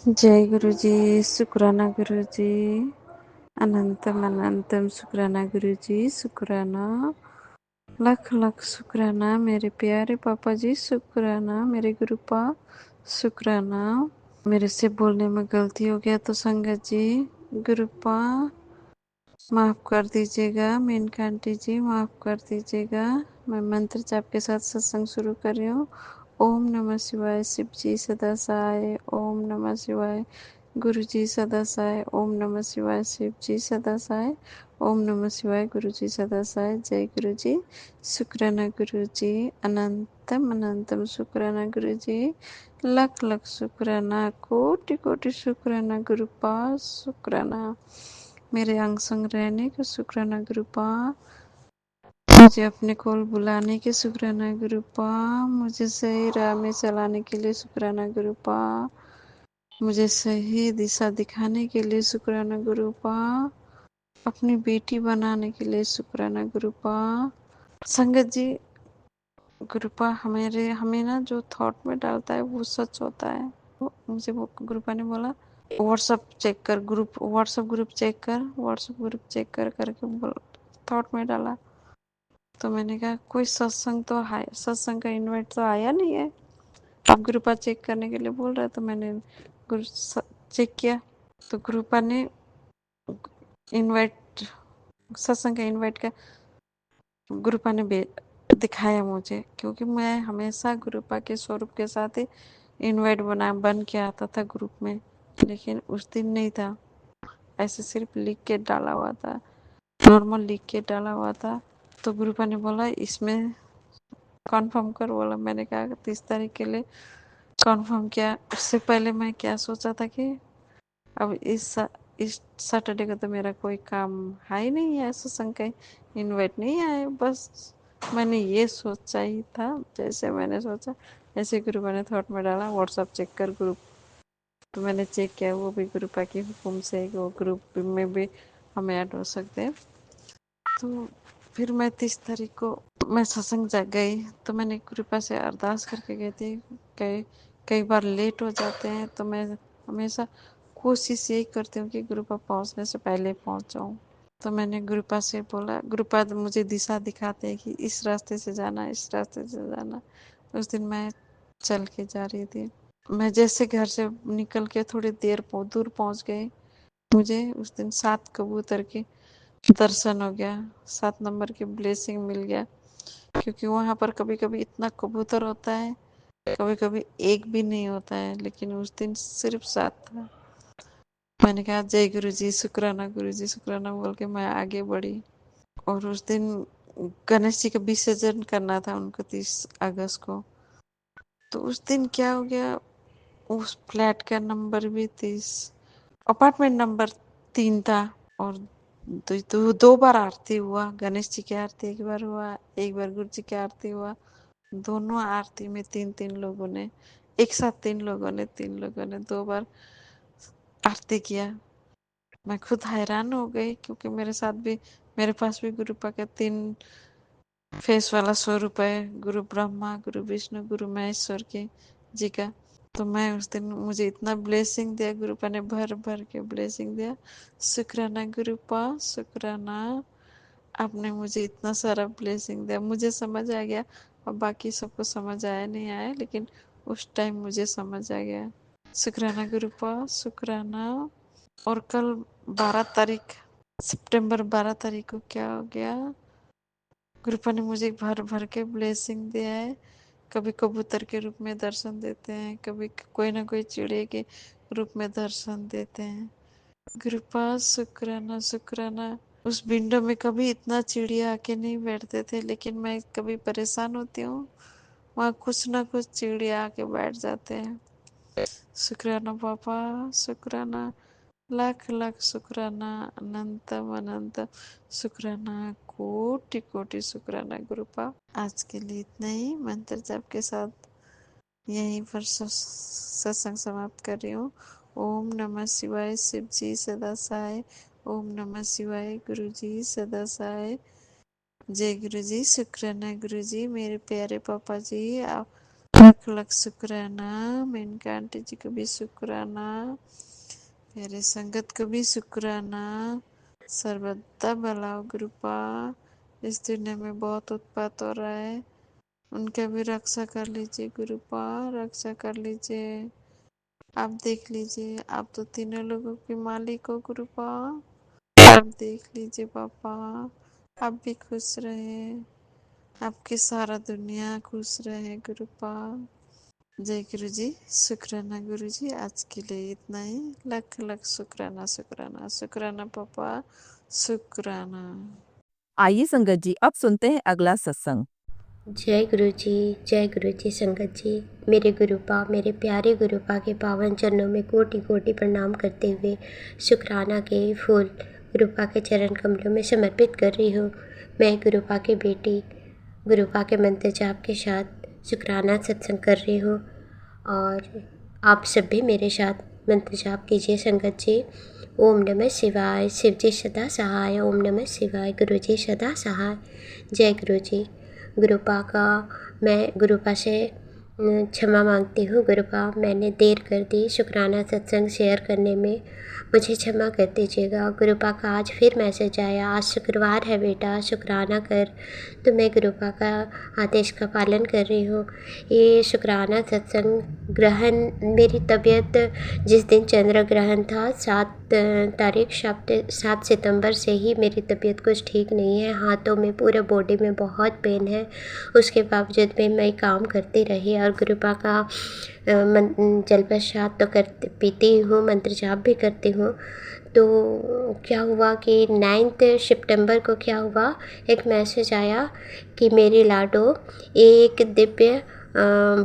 जय गुरु जी। शुक्राना गुरु जी। अनंतम अनंतम शुक्राना गुरु जी। शुक्राना, लख लख शुक्राना मेरे प्यारे पापा जी। शुक्राना मेरे गुरुपा। शुक्राना। मेरे से बोलने में गलती हो गया तो संगत जी, गुरुपा माफ़ कर दीजिएगा। मेनका आंटी जी माफ़ कर दीजिएगा। मैं मंत्र जाप के साथ सत्संग शुरू कर रही हूँ। ओम नमः शिवाय। शिव जी सदा सहाय। ओम नमः शिवाय। गुरु जी सदा सहाय। ओम नमः शिवाय। शिव जी सदा सहाय। ओम नमः शिवाय। गुरु जी सदा सहाय। जय गुरु जी। शुक्राना गुरु जी। अनंतम अनंतम शुक्राना गुरु जी। लख लख शुक्राना, कोटि कोटि शुक्राना गुरुपा। शुक्राना मेरे अंग संग रहने का शुक्राना गुरुपा। मुझे अपने कोल बुलाने के शुक्राना गुरुपा। मुझे सही राह में चलाने के लिए शुक्राना गुरुपा। मुझे सही दिशा दिखाने के लिए शुक्राना गुरुपा। अपनी बेटी बनाने के लिए शुक्राना गुरुपा। संगत जी, गुरुपा हमें ना जो थॉट में डालता है वो सच होता है। मुझे वो गुरुपा ने बोला व्हाट्सअप चेक कर, व्हाट्सअप ग्रुप चेक कर करके थॉट में डाला। तो मैंने कहा कोई सत्संग का इनवाइट तो आया नहीं है। अब गुरुपा चेक करने के लिए बोल रहा है तो मैंने चेक किया तो गुरुपा ने इनवाइट, सत्संग का इनवाइट का गुरुपा ने दिखाया मुझे, क्योंकि मैं हमेशा गुरुपा के स्वरूप के साथ ही इनवाइट बन के आता था ग्रुप में, लेकिन उस दिन नहीं था। ऐसे सिर्फ लिख के डाला हुआ था, नॉर्मल लिख के डाला हुआ था। तो गुरुपा ने बोला इसमें कंफर्म कर, बोला। मैंने कहा 30 तारीख के लिए कंफर्म किया। उससे पहले मैं क्या सोचा था कि अब इस सैटरडे को तो मेरा कोई काम है ही नहीं है, सत्संग का इनवाइट नहीं आए। बस मैंने ये सोचा ही था। जैसे मैंने सोचा ऐसे गुरुपा ने थॉट में डाला व्हाट्सअप चेक कर ग्रुप। तो मैंने चेक किया, वो भी गुरुपा के हुक्म से वो ग्रुप में भी हम ऐड हो सकते हैं। तो फिर मैं 30 तारीख को मैं सत्संग जा गई तो मैंने गुरुपा से अरदास करके गई थी। कई बार लेट हो जाते हैं तो मैं हमेशा कोशिश यही करती हूँ कि गुरुपा पहुँचने से पहले पहुँच जाऊँ। तो मैंने गुरुपा से बोला, गुरुपा मुझे दिशा दिखाते हैं कि इस रास्ते से जाना, इस रास्ते से जाना। उस दिन मैं चल के जा रही थी। मैं जैसे घर से निकल के थोड़ी देर दूर पहुँच गई, मुझे उस दिन 7 कबूतर के दर्शन हो गया, 7 नंबर की ब्लेसिंग मिल गया। क्योंकि वहाँ पर कभी कभी इतना कबूतर होता है, कभी कभी एक भी नहीं होता है, लेकिन उस दिन सिर्फ 7 था। मैंने कहा जय गुरु जी, शुक्राना गुरु जी, शुक्राना बोल के मैं आगे बढ़ी। और उस दिन गणेश जी का विसर्जन करना था उनको 30 अगस्त को। तो उस दिन क्या हो गया, उस फ्लैट का नंबर भी 30, अपार्टमेंट नंबर 3 था। और दो बार आरती हुआ। गणेश जी की आरती एक बार हुआ, एक बार गुरु जी की आरती हुआ। दोनों आरती में तीन लोगों ने एक साथ, तीन लोगों ने 2 बार आरती किया। मैं खुद हैरान हो गई, क्योंकि मेरे पास भी गुरुपा का 3 फेस वाला स्वरूप है, गुरु ब्रह्मा, गुरु विष्णु, गुरु महेश्वर के जी का। तो मैं उस दिन, मुझे इतना ब्लेसिंग दिया गुरुपा ने, भर भर के ब्लेसिंग दिया। शुक्राना गुरुपा, शुक्राना, आपने मुझे इतना सारा ब्लेसिंग दिया। मुझे समझ आ गया, अब बाकी सबको समझ आया नहीं आया, लेकिन उस टाइम मुझे समझ आ गया। शुक्राना गुरुपा, शुक्राना। और कल 12 तारीख सितंबर 12 तारीख को क्या हो गया, गुरुपा ने मुझे भर भर के ब्लेसिंग दिया है। कभी कबूतर के रूप में दर्शन देते हैं, कभी कोई ना कोई चिड़िया के रूप में दर्शन देते हैं। गुरुपा शुक्राना, शुक्राना। उस विंडो में कभी इतना चिड़िया आके नहीं बैठते थे, लेकिन मैं कभी परेशान होती हूँ, वहाँ कुछ ना कुछ चिड़िया आके बैठ जाते हैं। शुक्राना पापा, शुक्राना, लाख लाख शुक्राना, अनंतम अनंत शुक्राना, कोटि कोटि शुक्राना गुरुपा। आज के लिए इतना ही। मंत्र जाप के साथ यहीं पर सत्संग समाप्त कर रही हूँ। ओम नमः शिवाय। शिव जी सदा सहाय। ओम नमः शिवाय। गुरु जी सदा सहाय। जय गुरु जी। शुक्राना गुरु जी, मेरे प्यारे पापा जी। आप लख लख शुक्राना, मेनका आंटी जी को भी शुक्राना, प्यारे संगत को भी शुक्राना। सर्वदा भलाओ गुरुपा, इस दुनिया में बहुत उत्पात हो रहा है, उनका भी रक्षा कर लीजिए गुरुपा, रक्षा कर लीजिए। आप देख लीजिए, आप तो तीनों लोगों के मालिक हो गुरुपा, आप देख लीजिए पापा, आप भी खुश रहे, आपकी सारा दुनिया खुश रहे गुरुपा। जय गुरु जी, शुक्राना गुरु जी, आज के लिए इतना ही। लख लख शुक्राना शुक्राना शुक्राना पापा, शुक्राना। आइए संगत जी, अब सुनते हैं अगला सत्संग। जय गुरु जी संगत जी। मेरे गुरुपा, मेरे प्यारे गुरुपा के पावन चरणों में कोटि कोटि प्रणाम करते हुए शुक्राना के फूल गुरुपा के चरण कमलों में समर्पित कर रही हूँ। मैं गुरुपा की बेटी गुरुपा के मंत्र जाप के साथ शुक्राना सत्संग कर रही हूँ और आप सब भी मेरे साथ मंत्र जाप कीजिए संगत जी। ओम नमः शिवाय, शिव जी सदा सहाय। ओम नमः शिवाय, गुरु जी सदा सहाय। जय गुरु जी। गुरुपा का मैं गुरुपा से क्षमा मांगती हूँ। गुरुपा, मैंने देर कर दी शुक्राना सत्संग शेयर करने में, मुझे क्षमा कर दीजिएगा। गुरुपा का आज फिर मैसेज आया, आज शुक्रवार है बेटा, शुक्राना कर, तो मैं गुरुपा का आदेश का पालन कर रही हूँ। ये शुक्राना सत्संग ग्रहण, मेरी तबीयत जिस दिन चंद्र ग्रहण था 7 सितंबर से ही मेरी तबीयत कुछ ठीक नहीं है। हाथों में, पूरे बॉडी में बहुत पेन है। उसके बावजूद भी मैं काम करती रही और गुरुपा का जल प्रसाद तो पीती हूँ, मंत्र जाप भी करती हूँ। तो क्या हुआ कि 9 सितंबर को क्या हुआ, एक मैसेज आया कि मेरी लाडो एक दिव्य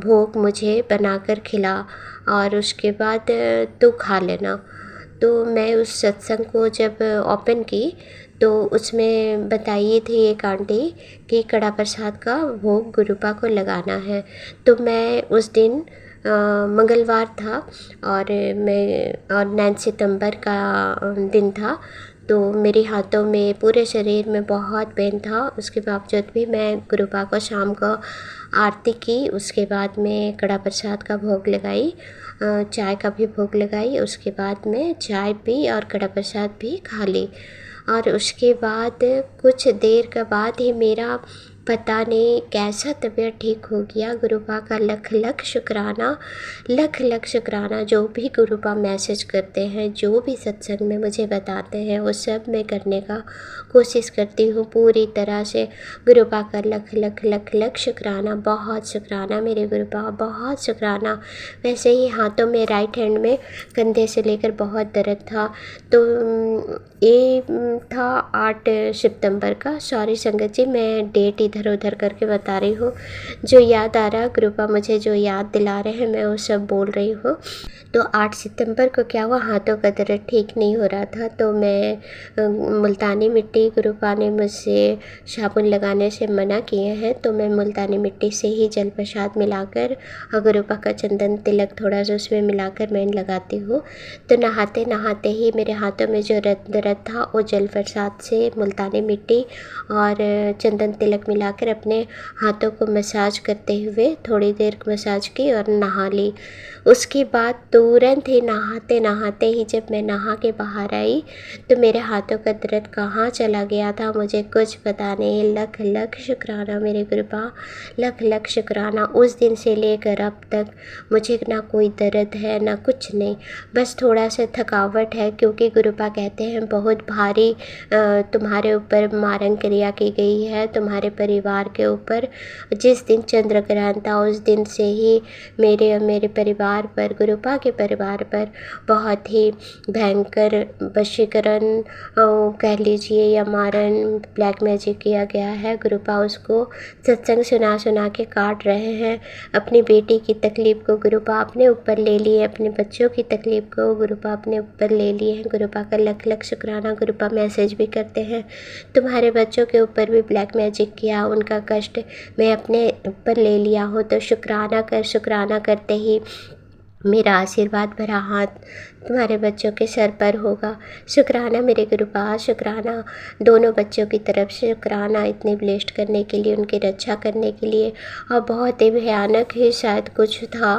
भोग मुझे बनाकर खिला और उसके बाद तू खा लेना। तो मैं उस सत्संग को जब ओपन की तो उसमें बताई थी एक आंटी कि कड़ा प्रसाद का भोग गुरुपा को लगाना है। तो मैं उस दिन मंगलवार था और 9 सितंबर का दिन था, तो मेरे हाथों में, पूरे शरीर में बहुत पेन था। उसके बावजूद भी मैं गुरुपा को शाम को आरती की, उसके बाद में कड़ा प्रसाद का भोग लगाई, चाय का भी भोग लगाई। उसके बाद में चाय पी और कड़ा प्रसाद भी खा ली और उसके बाद कुछ देर के बाद ही मेरा पता नहीं कैसा तबीयत ठीक हो गया। गुरुपा का लख लख शुक्राना, लख लख शुक्राना। जो भी गुरुपा मैसेज करते हैं, जो भी सत्संग में मुझे बताते हैं, वो सब मैं करने का कोशिश करती हूँ पूरी तरह से। गुरुपा का लख लख लख लख शुक्राना, बहुत शुक्राना मेरे गुरुपा, बहुत शुक्राना। वैसे ही हाथों में, राइट हैंड में, कंधे से लेकर बहुत दर्द था। तो ये था 8 सितंबर का। सॉरी संगत जी, मैं डेट इधर उधर करके बता रही हूँ। जो याद आ रहा गुरुपा मुझे जो याद दिला रहे हैं, मैं वो सब बोल रही हूँ। तो 8 सितंबर को क्या हुआ, हाथों का दर्द ठीक नहीं हो रहा था, तो मैं मुल्तानी मिट्टी, गुरुपा ने मुझसे साबुन लगाने से मना किए हैं, तो मैं मुल्तानी मिट्टी से ही जल प्रसाद मिलाकर और गुरुपा का चंदन तिलक थोड़ा सा उसमें मिलाकर मैं लगाती हूँ। तो नहाते नहाते ही मेरे हाथों में जो दर्द था वो जल प्रसाद से मुल्तानी मिट्टी और चंदन तिलक मिलाकर अपने हाथों को मसाज करते हुए थोड़ी देर मसाज की और नहा ली। उसके बाद तुरंत ही नहाते नहाते ही जब मैं नहा के बाहर आई तो मेरे हाथों का दर्द कहाँ चला गया था मुझे कुछ पता नहीं। लख लख शुक्राना मेरे गुरुपा, लख लख शुक्राना। उस दिन से लेकर अब तक मुझे ना कोई दर्द है ना कुछ नहीं, बस थोड़ा सा थकावट है, क्योंकि गुरुपा कहते हैं बहुत भारी तुम्हारे ऊपर मारन क्रिया की गई है, तुम्हारे परिवार के ऊपर। जिस दिन चंद्र ग्रहण था उस दिन से ही मेरे और मेरे परिवार पर, गुरुपा के परिवार पर बहुत ही भयंकर वशीकरण कह लीजिए या मारन, ब्लैक मैजिक किया गया है। गुरुपा उसको सत्संग सुना सुना के काट रहे हैं। अपनी बेटी की तकलीफ़ को गुरुपा अपने ऊपर ले लिए, अपने बच्चों की तकलीफ़ को गुरुपा अपने ऊपर ले लिए हैं। गुरुपा का लख लख शुक्राना। गुरुपा मैसेज भी करते हैं, तुम्हारे बच्चों के ऊपर भी ब्लैक मैजिक किया, उनका कष्ट मैं अपने ऊपर ले लिया हूँ, तो शुक्राना कर। शुक्राना करते ही मेरा आशीर्वाद भरा हाथ तुम्हारे बच्चों के सर पर होगा। शुक्राना मेरे गुरुपाद, शुक्राना दोनों बच्चों की तरफ से, शुक्राना इतने ब्लेस्ड करने के लिए, उनकी रक्षा करने के लिए। और बहुत ही भयानक ही शायद कुछ था,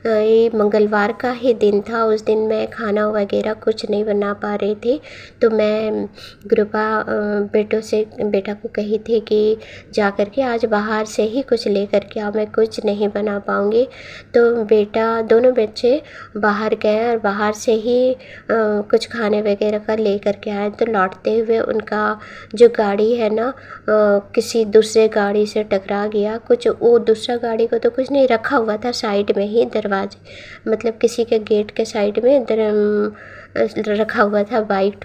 ये मंगलवार का ही दिन था। उस दिन मैं खाना वगैरह कुछ नहीं बना पा रही थी, तो मैं गुरुपा बेटा को कही थी कि जा कर के आज बाहर से ही कुछ ले कर के आओ, मैं कुछ नहीं बना पाऊँगी। तो दोनों बच्चे बाहर गए और बाहर से ही कुछ खाने वगैरह का ले कर के आए। तो लौटते हुए उनका जो गाड़ी है ना, किसी दूसरे गाड़ी से टकरा गया। कुछ वो दूसरा गाड़ी को तो कुछ नहीं, रखा हुआ था साइड में ही, दरवाजे मतलब किसी के गेट के साइड में रखा हुआ था बाइक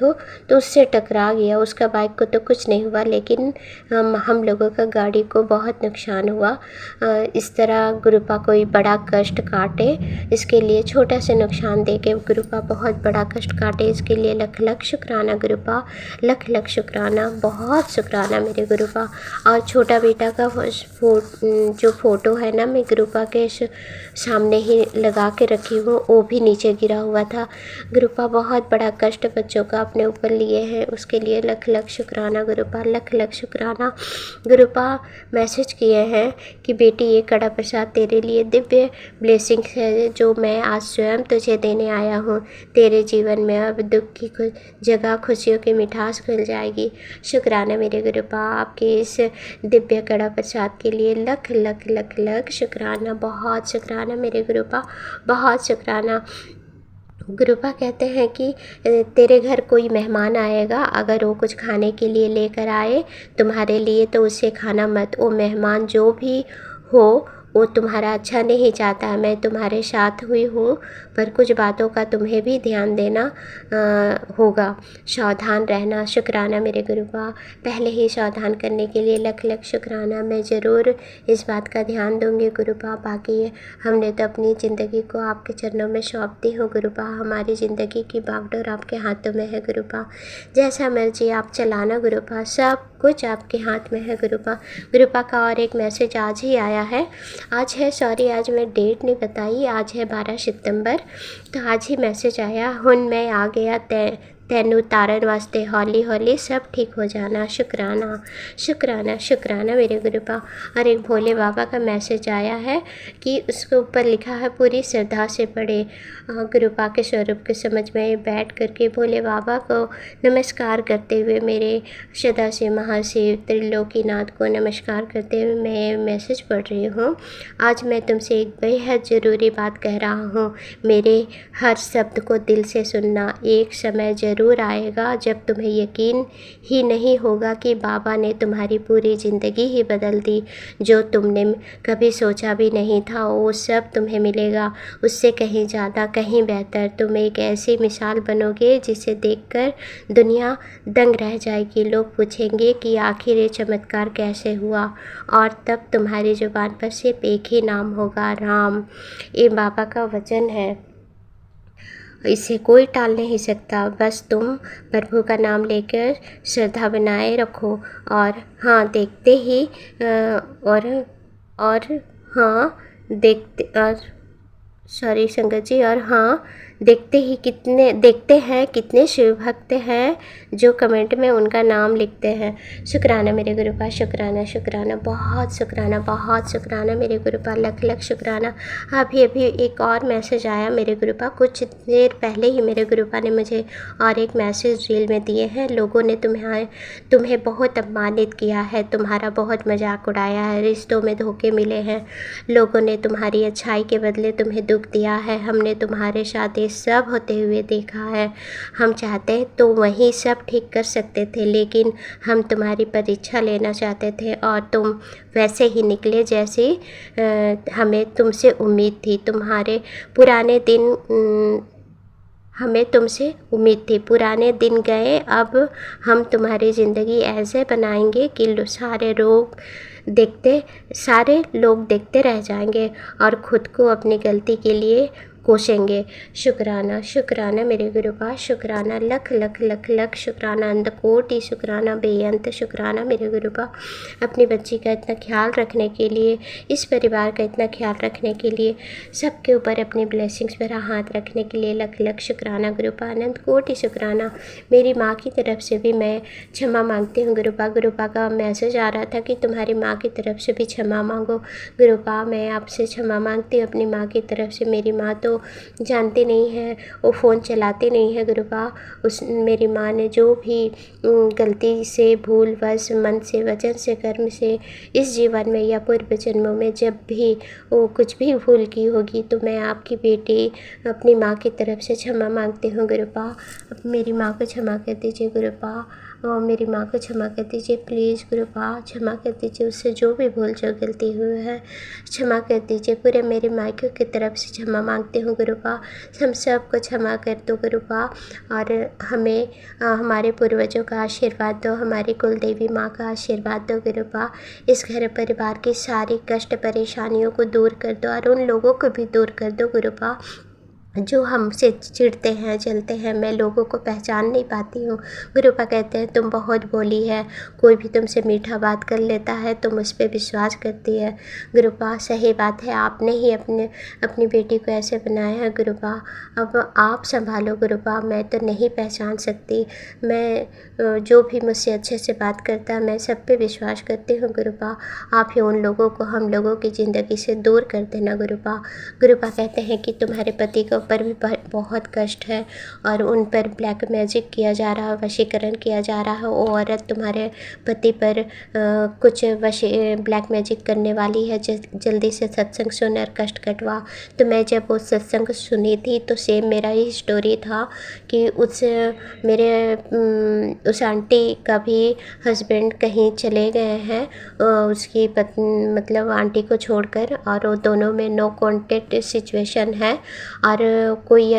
तो उससे टकरा गया। उसका बाइक को तो कुछ नहीं हुआ, लेकिन हम लोगों का गाड़ी को बहुत नुकसान हुआ। इस तरह गुरुपा कोई बड़ा कष्ट काटे, इसके लिए छोटा से नुकसान दे के गुरुपा बहुत बड़ा कष्ट काटे, इसके लिए लख लख शुक्राना गुरुपा, लख लख शुक्राना, बहुत शुक्राना मेरे गुरुपा। और छोटा बेटा का जो फ़ोटो है ना, मैं गुरुपा के सामने ही लगा के रखी हूँ, वो भी नीचे गिरा हुआ था। गुरुपा बहुत बड़ा कष्ट बच्चों का अपने ऊपर लिए हैं, उसके लिए लख लख शुक्राना गुरुपा, लख लख शुक्राना। गुरुपा मैसेज किए हैं कि बेटी ये कड़ा प्रसाद तेरे लिए दिव्य ब्लेसिंग्स है, जो मैं आज स्वयं तुझे देने आया हूँ। तेरे जीवन में अब दुख की जगह खुशियों की मिठास खुल जाएगी। शुक्राना मेरे गुरुपा, आपके इस दिव्य कड़ा प्रसाद के लिए लख लख लख लख शुक्राना, बहुत शुक्राना मेरे गुरुपा, बहुत शुक्राना। गुरुपा कहते हैं कि तेरे घर कोई मेहमान आएगा, अगर वो कुछ खाने के लिए लेकर आए तुम्हारे लिए तो उसे खाना मत। वो मेहमान जो भी हो वो तुम्हारा अच्छा नहीं चाहता। मैं तुम्हारे साथ हुई हूँ, पर कुछ बातों का तुम्हें भी ध्यान देना होगा, सावधान रहना। शुक्राना मेरे गुरुपा, पहले ही सावधान करने के लिए लख लख शुक्राना। मैं ज़रूर इस बात का ध्यान दूंगी गुरुपा। बाकी हमने तो अपनी ज़िंदगी को आपके चरणों में सौंप दी हो गुरुपा, हमारी ज़िंदगी की बागडोर आपके हाथों में है गुरुपा। जैसा मर्जी आप चलाना गुरुपा, सब कुछ आपके हाथ में है गुरुपा। गुरुपा का और एक मैसेज आज ही आया है, आज है, सॉरी आज मैं डेट नहीं बताई, आज है 12 सितंबर। तो आज ही मैसेज आया, हुन मैं आ गया तैनू तारन वास्ते, हौली हौली सब ठीक हो जाना। शुक्राना शुक्राना शुक्राना मेरे गुरुपा। और एक भोले बाबा का मैसेज आया है कि उसके ऊपर लिखा है, पूरी श्रद्धा से पढ़े। गुरुपा के स्वरूप के समझ में बैठ करके भोले बाबा को नमस्कार करते हुए, मेरे सदा से महाशिव त्रिलोकीनाथ को नमस्कार करते हुए मैं मैसेज पढ़ रही हूँ। आज मैं तुमसे एक बेहद ज़रूरी बात कह रहा हूँ, मेरे हर शब्द को दिल से सुनना। एक समय ज़रूर आएगा जब तुम्हें यकीन ही नहीं होगा कि बाबा ने तुम्हारी पूरी ज़िंदगी ही बदल दी। जो तुमने कभी सोचा भी नहीं था वो सब तुम्हें मिलेगा, उससे कहीं ज़्यादा, कहीं बेहतर। तुम एक ऐसी मिसाल बनोगे जिसे देखकर दुनिया दंग रह जाएगी। लोग पूछेंगे कि आखिर ये चमत्कार कैसे हुआ, और तब तुम्हारी ज़ुबान पर सिर्फ एक ही नाम होगा, राम। ये बाबा का वचन है, इसे कोई टाल नहीं सकता। बस तुम प्रभु का नाम लेकर श्रद्धा बनाए रखो। और हाँ देखते ही और हाँ देखते और सॉरी संगत जी, और हाँ देखते हैं कितने शिव भक्त हैं जो कमेंट में उनका नाम लिखते हैं। शुक्राना मेरे गुरुपा, शुक्राना शुक्राना, बहुत शुक्राना, बहुत शुक्राना मेरे गुरुपा, लख लख शुक्राना। अभी एक और मैसेज आया मेरे गुरुपा, कुछ देर पहले ही मेरे गुरुपा ने मुझे और एक मैसेज रील में दिए हैं। लोगों ने तुम्हें बहुत अपमानित किया है, तुम्हारा बहुत मजाक उड़ाया है, रिश्तों में धोखे मिले हैं, लोगों ने तुम्हारी अच्छाई के बदले तुम्हें दुख दिया है। हमने तुम्हारे साथ सब होते हुए देखा है। हम चाहते तो वहीं सब ठीक कर सकते थे, लेकिन हम तुम्हारी परीक्षा लेना चाहते थे और तुम वैसे ही निकले जैसे हमें तुमसे उम्मीद थी। हमें तुमसे उम्मीद थी। पुराने दिन गए, अब हम तुम्हारी ज़िंदगी ऐसे बनाएंगे कि सारे लोग देखते रह जाएंगे और ख़ुद को अपनी गलती के लिए कोसेंगे। शुक्राना शुक्राना मेरे गुरुपा, शुक्राना लख लख लख लख शुक्राना, अंत कोटि शुक्राना, बेअंत शुक्राना मेरे गुरुपा। अपनी बच्ची का इतना ख्याल रखने के लिए, इस परिवार का इतना ख्याल रखने के लिए, सबके ऊपर अपनी ब्लेसिंग्स भरा हाथ रखने के लिए लख लख शुक्राना गुरुपा, अनंत कोटि शुक्राना। मेरी माँ की तरफ से भी मैं क्षमा मांगती हूँ गुरुपा। गुरुपा का मैसेज आ रहा था कि तुम्हारी माँ की तरफ से भी क्षमा मांगो। गुरुपा मैं आपसे क्षमा मांगती हूँ अपनी माँ की तरफ से। मेरी माँ तो जानती नहीं है, वो फ़ोन चलाती नहीं है गुरुपा। उस मेरी माँ ने जो भी गलती से, भूलवश, मन से, वचन से, कर्म से इस जीवन में या पूर्व जन्मों में जब भी वो कुछ भी भूल की होगी, तो मैं आपकी बेटी अपनी माँ की तरफ से क्षमा मांगती हूँ गुरुपा। अब मेरी माँ को क्षमा कर दीजिए गुरुपा, और मेरी माँ को क्षमा कर दीजिए प्लीज़ गुरुपा, क्षमा कर दीजिए। उससे जो भी भूल जो गलती हुई है क्षमा कर दीजिए। पूरे मेरे मायके की तरफ से क्षमा मांगती हूँ गुरुपा। हम सबको क्षमा कर दो गुरुपा, और हमें हमारे पूर्वजों का आशीर्वाद दो, हमारी कुल देवी माँ का आशीर्वाद दो गुरुपा। इस घर परिवार की सारी कष्ट परेशानियों को दूर कर दो, और उन लोगों को भी दूर कर दो गुरुपा जो हमसे चिढ़ते हैं, जलते हैं। मैं लोगों को पहचान नहीं पाती हूँ। गुरुपा कहते हैं तुम बहुत भोली है, कोई भी तुमसे मीठा बात कर लेता है तुम उस पर विश्वास करती है। गुरुपा सही बात है, आपने ही अपनी बेटी को ऐसे बनाया है गुरुपा। अब आप संभालो गुरुपा, मैं तो नहीं पहचान सकती। मैं जो भी मुझसे अच्छे से बात करता है मैं सब पे विश्वास करती हूँ गुरुपा। आप ही उन लोगों को हम लोगों की ज़िंदगी से दूर कर देना गुरुपा। गुरुपा कहते हैं कि तुम्हारे पति को पर भी बहुत कष्ट है, और उन पर ब्लैक मैजिक किया जा रहा है, वशीकरण किया जा रहा है। वो औरत तुम्हारे पति पर कुछ ब्लैक मैजिक करने वाली है। जल्दी से सत्संग सुन और कष्ट कटवा। तो मैं जब वो सत्संग सुनी थी तो सेम मेरा ही स्टोरी था कि उस आंटी का भी हस्बैंड कहीं चले गए हैं, उसकी मतलब आंटी को छोड़कर, और वो दोनों में नो कॉन्टेक्ट सिचुएशन है, और कोई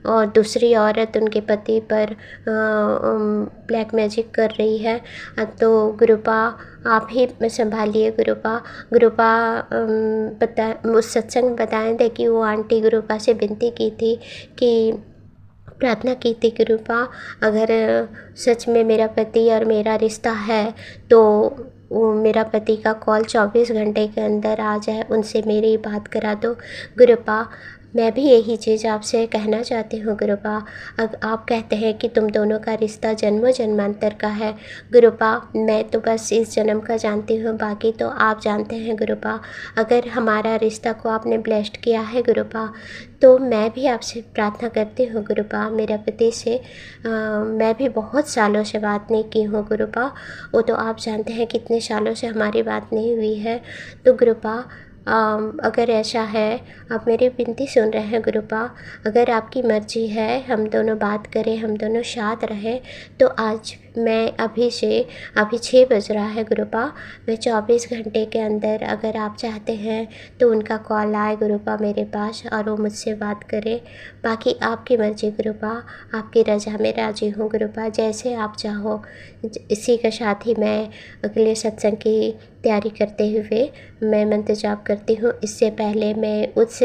और दूसरी औरत उनके पति पर ब्लैक मैजिक कर रही है। तो गुरुपा आप ही संभालिए गुरुपा। गुरुपा उस सत्संग में बताएं थे कि वो आंटी गुरुपा से विनती की थी कि प्रार्थना की थी कि गुरुपा अगर सच में मेरा पति और मेरा रिश्ता है तो वो मेरा पति का कॉल 24 घंटे के अंदर आ जाए, उनसे मेरी बात करा दो गुरुपा। मैं भी यही चीज़ आपसे कहना चाहती हूँ गुरुपा। आप कहते हैं कि तुम दोनों का रिश्ता जन्मों जन्मांतर का है गुरुपा। मैं तो बस इस जन्म का जानती हूँ, बाकी तो आप जानते हैं गुरुपा। अगर हमारा रिश्ता को आपने ब्लेस्ड किया है गुरुपा, तो मैं भी आपसे प्रार्थना करती हूँ गुरुपा मेरे पति से। मैं भी बहुत सालों से बात नहीं की हूँ गुरुपा। वो तो आप जानते हैं कितने सालों से हमारी बात नहीं हुई है। तो गुरुपा अगर ऐसा है, आप मेरी विनती सुन रहे हैं गुरुपा, अगर आपकी मर्ज़ी है हम दोनों बात करें, हम दोनों साथ रहें, तो आज मैं अभी 6 बज रहा है गुरुपा, मैं 24 घंटे के अंदर अगर आप चाहते हैं तो उनका कॉल आए गुरुपा मेरे पास और वो मुझसे बात करें। बाकी आपकी मर्ज़ी गुरुपा, आपकी रज़ा में राज़ी हूँ गुरुपा, जैसे आप चाहो। इसी के साथ ही मैं अगले सत्संग की तैयारी करते हुए मैं मंत्र जाप करती हूँ। इससे पहले मैं उस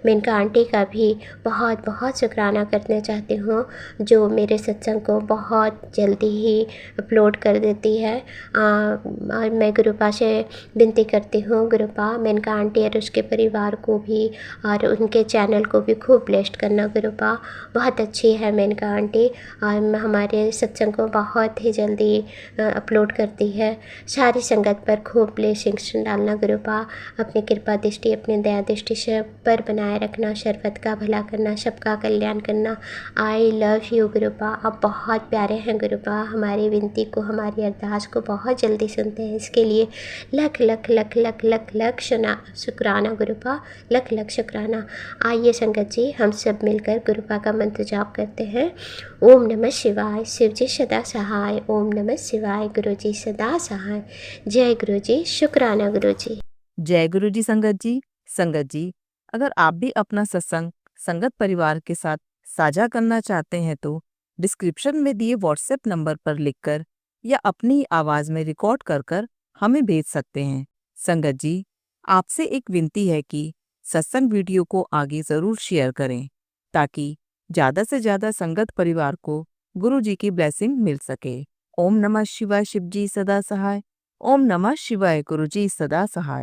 मेनका आंटी का भी बहुत बहुत शुक्राना करना चाहती हूँ जो मेरे सत्संग को बहुत जल्दी ही अपलोड कर देती है। और मैं गुरुपा से विनती करती हूँ गुरुपा मेनका आंटी और उसके परिवार को भी और उनके चैनल को भी खूब ब्लेस्ड करना गुरुपा। बहुत अच्छी है मेनका आंटी और हमारे सत्संग को बहुत ही जल्दी अपलोड करती है। सारी संगत पर खूब ब्लेसिंग्स डालना गुरुपा। अपनी कृपा दृष्टि, अपनी दया दृष्टि सब पर बनाए रखना, शरबत का भला करना, सबका कल्याण करना। I love you गुरुपा। आप बहुत प्यारे हैं गुरुपा। हमारी विनती को, हमारी अरदास को बहुत जल्दी सुनते हैं, इसके लिए लख लख लख लख लख लख शुक्राना गुरुपा, लख लख शुक्राना। आइए संगत जी हम सब मिलकर गुरुपा का मंत्र जाप करते हैं। ओम नमः शिवाय, शिव जी सदा सहाय। ओम नमः शिवाय, गुरु जी सदा सहाय। जय गुरु जी, शुक्राना गुरु जी। जय गुरु जी। संगत जी अगर आप भी अपना सत्संग संगत परिवार के साथ साझा करना चाहते हैं तो डिस्क्रिप्शन में दिए व्हाट्सएप नंबर पर लिखकर या अपनी आवाज में रिकॉर्ड कर हमें भेज सकते हैं। संगत जी आपसे एक विनती है कि सत्संग वीडियो को आगे ज़रूर शेयर करें ताकि ज़्यादा से ज़्यादा संगत परिवार को गुरु जी की ब्लेसिंग मिल सके। ओम नमः शिवाय, शिव जी सदा सहाय। ओम नमः शिवाय, गुरु जी सदा सहाय।